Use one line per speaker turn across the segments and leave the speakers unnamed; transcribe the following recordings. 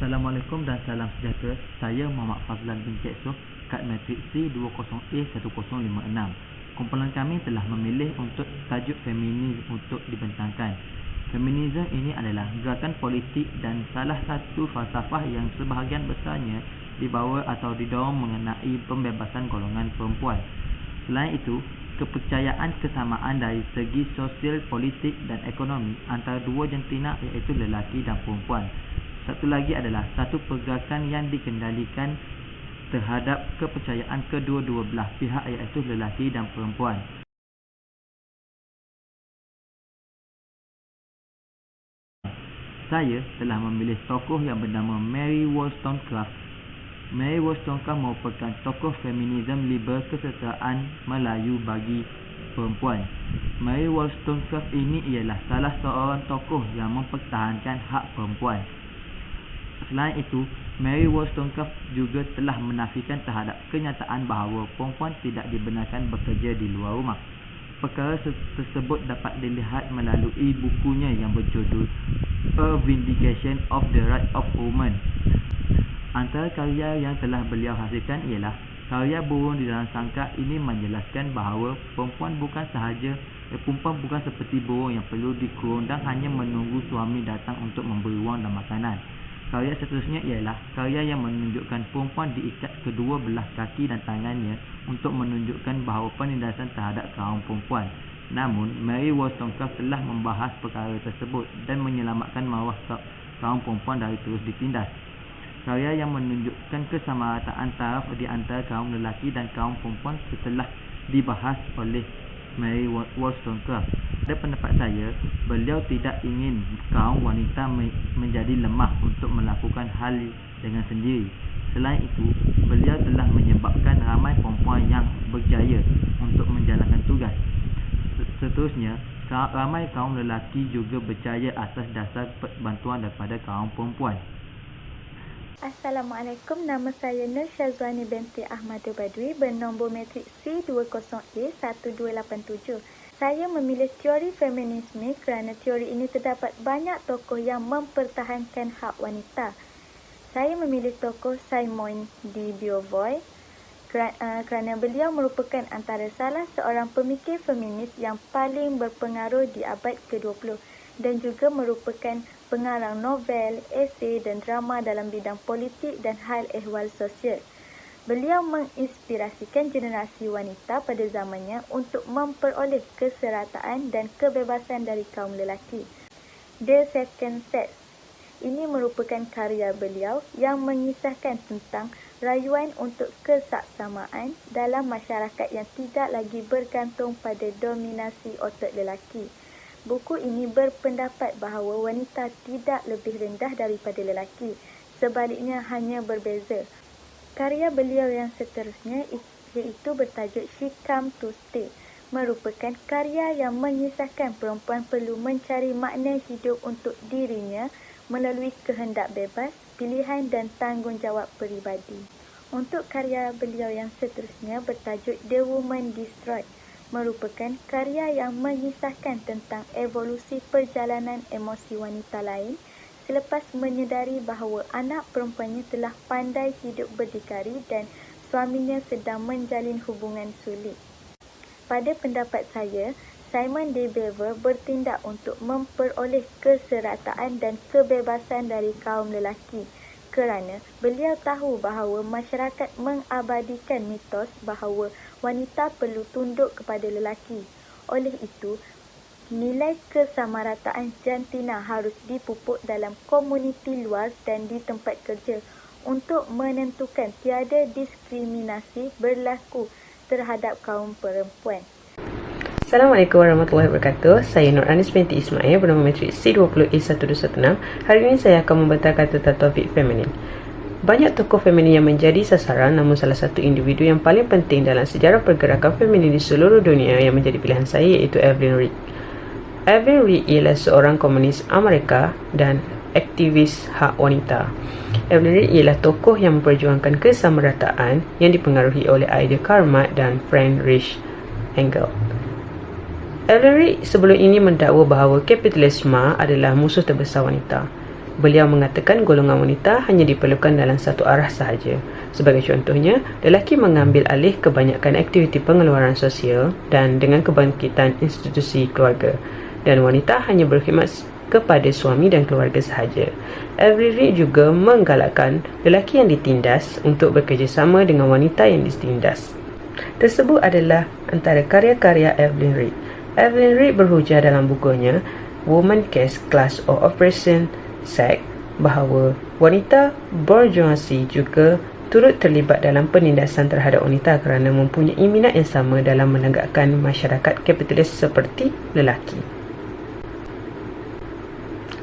Assalamualaikum dan salam sejahtera. Saya Muhammad Fazlan bin Cik Soh, kad matrik C20A1056. Kumpulan kami telah memilih untuk tajuk feminis untuk dibentangkan. Feminisme ini adalah gerakan politik dan salah satu falsafah yang sebahagian besarnya dibawa atau didorong mengenai pembebasan golongan perempuan. Selain itu, kepercayaan kesamaan dari segi sosial, politik dan ekonomi antara dua jantina iaitu lelaki dan perempuan. Satu lagi adalah satu pergerakan yang dikendalikan terhadap kepercayaan kedua-dua belah pihak iaitu lelaki dan perempuan. Saya telah memilih tokoh yang bernama Mary Wollstonecraft. Mary Wollstonecraft merupakan tokoh feminisme liberal kesetaraan Melayu bagi perempuan. Mary Wollstonecraft ini ialah salah seorang tokoh yang mempertahankan hak perempuan. Selain itu, Mary Wollstonecraft juga telah menafikan terhadap kenyataan bahawa perempuan tidak dibenarkan bekerja di luar rumah. Perkara tersebut dapat dilihat melalui bukunya yang berjudul A Vindication of the Rights of Women. Antara karya yang telah beliau hasilkan ialah karya Burung di Dalam Sangkar. Ini menjelaskan bahawa perempuan bukan seperti burung yang perlu dikurung dan hanya menunggu suami datang untuk memberi wang dan makanan. Karya seterusnya ialah karya yang menunjukkan perempuan diikat kedua belah kaki dan tangannya untuk menunjukkan bahawa penindasan terhadap kaum perempuan. Namun, Mary Wollstonecraft telah membahas perkara tersebut dan menyelamatkan maruah kaum perempuan dari terus ditindas. Karya yang menunjukkan kesamarataan taraf di antara kaum lelaki dan kaum perempuan setelah dibahas oleh Mary Wollstonecraft. Pada pendapat saya, beliau tidak ingin kaum wanita menjadi lemah untuk melakukan hal dengan sendiri. Selain itu, beliau telah menyebabkan ramai perempuan yang berjaya untuk menjalankan tugas. Seterusnya, ramai kaum lelaki juga berjaya atas dasar bantuan daripada kaum perempuan.
Assalamualaikum, nama saya Nur Syazwani binti Ahmad Badui bernombor matrik C20A1287. Saya memilih teori feminisme kerana teori ini terdapat banyak tokoh yang mempertahankan hak wanita. Saya memilih tokoh Simone de Beauvoir kerana beliau merupakan antara salah seorang pemikir feminis yang paling berpengaruh di abad ke-20 dan juga merupakan pengarang novel, esei dan drama dalam bidang politik dan hal ehwal sosial. Beliau menginspirasikan generasi wanita pada zamannya untuk memperoleh keserataan dan kebebasan dari kaum lelaki. The Second Sex. Ini merupakan karya beliau yang mengisahkan tentang rayuan untuk kesaksamaan dalam masyarakat yang tidak lagi bergantung pada dominasi otak lelaki. Buku ini berpendapat bahawa wanita tidak lebih rendah daripada lelaki, sebaliknya hanya berbeza. Karya beliau yang seterusnya iaitu bertajuk She Come to Stay merupakan karya yang mengisahkan perempuan perlu mencari makna hidup untuk dirinya melalui kehendak bebas, pilihan dan tanggungjawab peribadi. Untuk karya beliau yang seterusnya bertajuk The Woman Destroyed merupakan karya yang mengisahkan tentang evolusi perjalanan emosi wanita lain selepas menyedari bahawa anak perempuannya telah pandai hidup berdikari dan suaminya sedang menjalin hubungan sulit. Pada pendapat saya, Simone de Beauvoir bertindak untuk memperoleh keserataan dan kebebasan dari kaum lelaki kerana beliau tahu bahawa masyarakat mengabadikan mitos bahawa wanita perlu tunduk kepada lelaki. Oleh itu, nilai kesamarataan jantina harus dipupuk dalam komuniti luar dan di tempat kerja untuk menentukan tiada diskriminasi berlaku terhadap kaum perempuan.
Assalamualaikum warahmatullahi wabarakatuh. Saya Nur Anis binti Ismail bernama matrik C20A1216. Hari ini saya akan membentangkan tentang topik feminin. Banyak tokoh feminin yang menjadi sasaran, namun salah satu individu yang paling penting dalam sejarah pergerakan feminin di seluruh dunia yang menjadi pilihan saya iaitu Evelyn Reed. Evelyn Reed ialah seorang komunis Amerika dan aktivis hak wanita. Evelyn Reed ialah tokoh yang memperjuangkan kesamarataan yang dipengaruhi oleh idea Karl Marx dan Friedrich Engels. Evelyn Reed sebelum ini mendakwa bahawa kapitalisme adalah musuh terbesar wanita. beliau mengatakan golongan wanita hanya diperlukan dalam satu arah sahaja. Sebagai contohnya, lelaki mengambil alih kebanyakan aktiviti pengeluaran sosial dan dengan kebangkitan institusi keluarga, dan wanita hanya berkhidmat kepada suami dan keluarga sahaja. Evelyn Reed juga menggalakkan lelaki yang ditindas untuk bekerjasama dengan wanita yang ditindas. Tersebut adalah antara karya-karya Evelyn Reed. Evelyn Reed berhujah dalam bukunya Woman Case Class or Operation Sex bahawa wanita bourgeoisie juga turut terlibat dalam penindasan terhadap wanita kerana mempunyai minat yang sama dalam menegakkan masyarakat kapitalis seperti lelaki.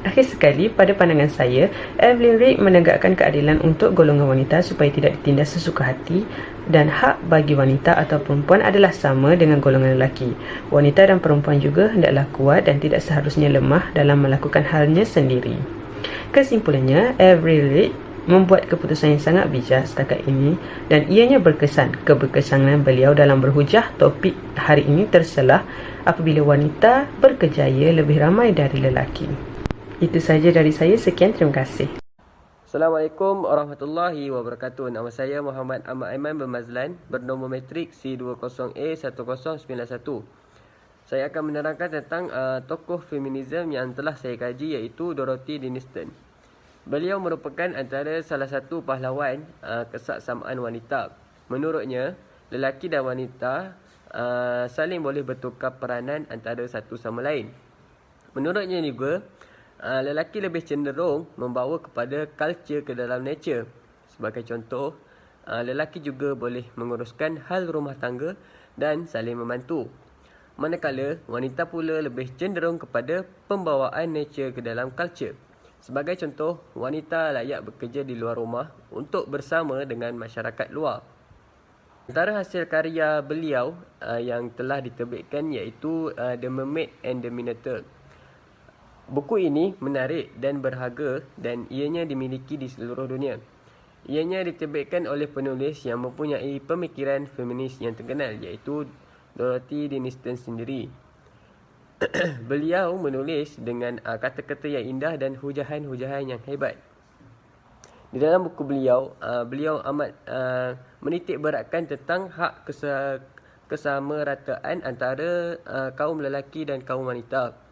Akhir sekali, pada pandangan saya, Evelyn Reed menegakkan keadilan untuk golongan wanita supaya tidak ditindas sesuka hati, dan hak bagi wanita atau perempuan adalah sama dengan golongan lelaki. Wanita dan perempuan juga hendaklah kuat dan tidak seharusnya lemah dalam melakukan halnya sendiri. Kesimpulannya, Evelyn Reed membuat keputusan yang sangat bijak setakat ini, dan ianya berkesan. Keberkesanan beliau dalam berhujah topik hari ini terselah apabila wanita berkejaya lebih ramai dari lelaki. Itu sahaja dari saya. Sekian, terima kasih.
Assalamualaikum warahmatullahi wabarakatuh. Nama saya Muhammad Ahmad Aiman Bermazlan, bernombor matrik C20A1091. Saya akan menerangkan tentang tokoh feminisme yang telah saya kaji, iaitu Dorothy Denniston. Beliau merupakan antara salah satu pahlawan kesaksamaan wanita. Menurutnya, lelaki dan wanita saling boleh bertukar peranan antara satu sama lain. Menurutnya juga, lelaki lebih cenderung membawa kepada culture ke dalam nature. Sebagai contoh, lelaki juga boleh menguruskan hal rumah tangga dan saling membantu. Manakala, wanita pula lebih cenderung kepada pembawaan nature ke dalam culture. Sebagai contoh, wanita layak bekerja di luar rumah untuk bersama dengan masyarakat luar. Antara hasil karya beliau yang telah diterbitkan iaitu The Mermaid and the Minotaur. Buku ini menarik dan berharga dan ianya dimiliki di seluruh dunia. Ianya diterbitkan oleh penulis yang mempunyai pemikiran feminis yang terkenal, iaitu Dorothy Denniston sendiri. Beliau menulis dengan kata-kata yang indah dan hujahan-hujahan yang hebat. Di dalam buku beliau, beliau amat menitik beratkan tentang hak kesamarataan antara kaum lelaki dan kaum wanita.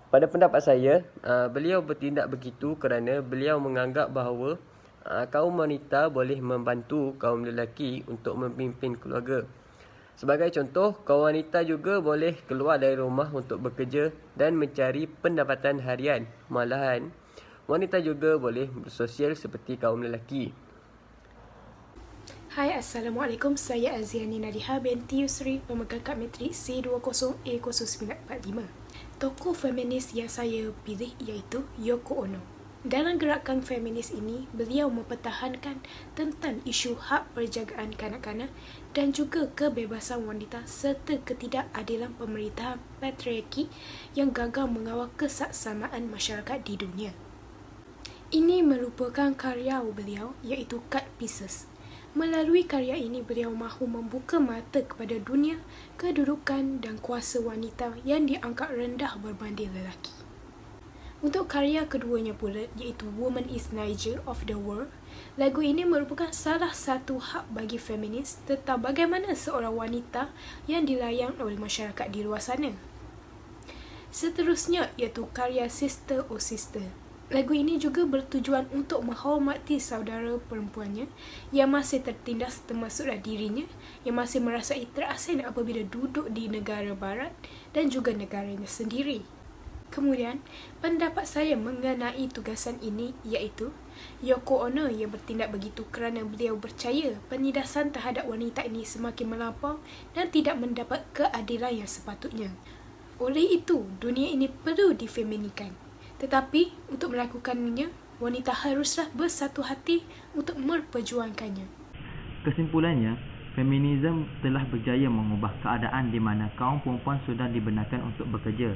Pada pendapat saya, beliau bertindak begitu kerana beliau menganggap bahawa kaum wanita boleh membantu kaum lelaki untuk memimpin keluarga. Sebagai contoh, kaum wanita juga boleh keluar dari rumah untuk bekerja dan mencari pendapatan harian. Malahan, wanita juga boleh bersosial seperti kaum lelaki.
Hai, Assalamualaikum. Saya Aziani Nadiha binti Yusri, pemegang kad matrik C20A0945. Tokoh feminis yang saya pilih iaitu Yoko Ono. Dalam gerakan feminis ini, beliau mempertahankan tentang isu hak perjagaan kanak-kanak dan juga kebebasan wanita serta ketidakadilan pemerintahan patriarki yang gagal mengawal kesaksamaan masyarakat di dunia. Ini merupakan karya beliau iaitu Cut Pieces. Melalui karya ini, beliau mahu membuka mata kepada dunia kedudukan dan kuasa wanita yang dianggap rendah berbanding lelaki. Untuk karya keduanya pula, iaitu Woman is Niger of the World, lagu ini merupakan salah satu hak bagi feminis tentang bagaimana seorang wanita yang dilayang oleh masyarakat di luar sana. Seterusnya, iaitu karya Sister Oh Sister. Lagu ini juga bertujuan untuk menghormati saudara perempuannya yang masih tertindas, termasuklah dirinya yang masih merasai terasing apabila duduk di negara barat dan juga negaranya sendiri. Kemudian, pendapat saya mengenai tugasan ini iaitu Yoko Ono yang bertindak begitu kerana beliau percaya penindasan terhadap wanita ini semakin melampau dan tidak mendapat keadilan yang sepatutnya. Oleh itu, dunia ini perlu difeminikan. Tetapi, untuk melakukannya, wanita haruslah bersatu hati untuk memperjuangkannya.
Kesimpulannya, feminisme telah berjaya mengubah keadaan di mana kaum perempuan sudah dibenarkan untuk bekerja.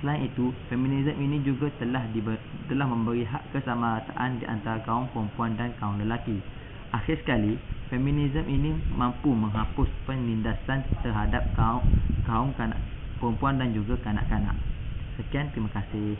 Selain itu, feminisme ini juga telah memberi hak kesamarataan di antara kaum perempuan dan kaum lelaki. Akhir sekali, feminisme ini mampu menghapus penindasan terhadap kaum perempuan dan juga kanak-kanak. Sekian, terima kasih.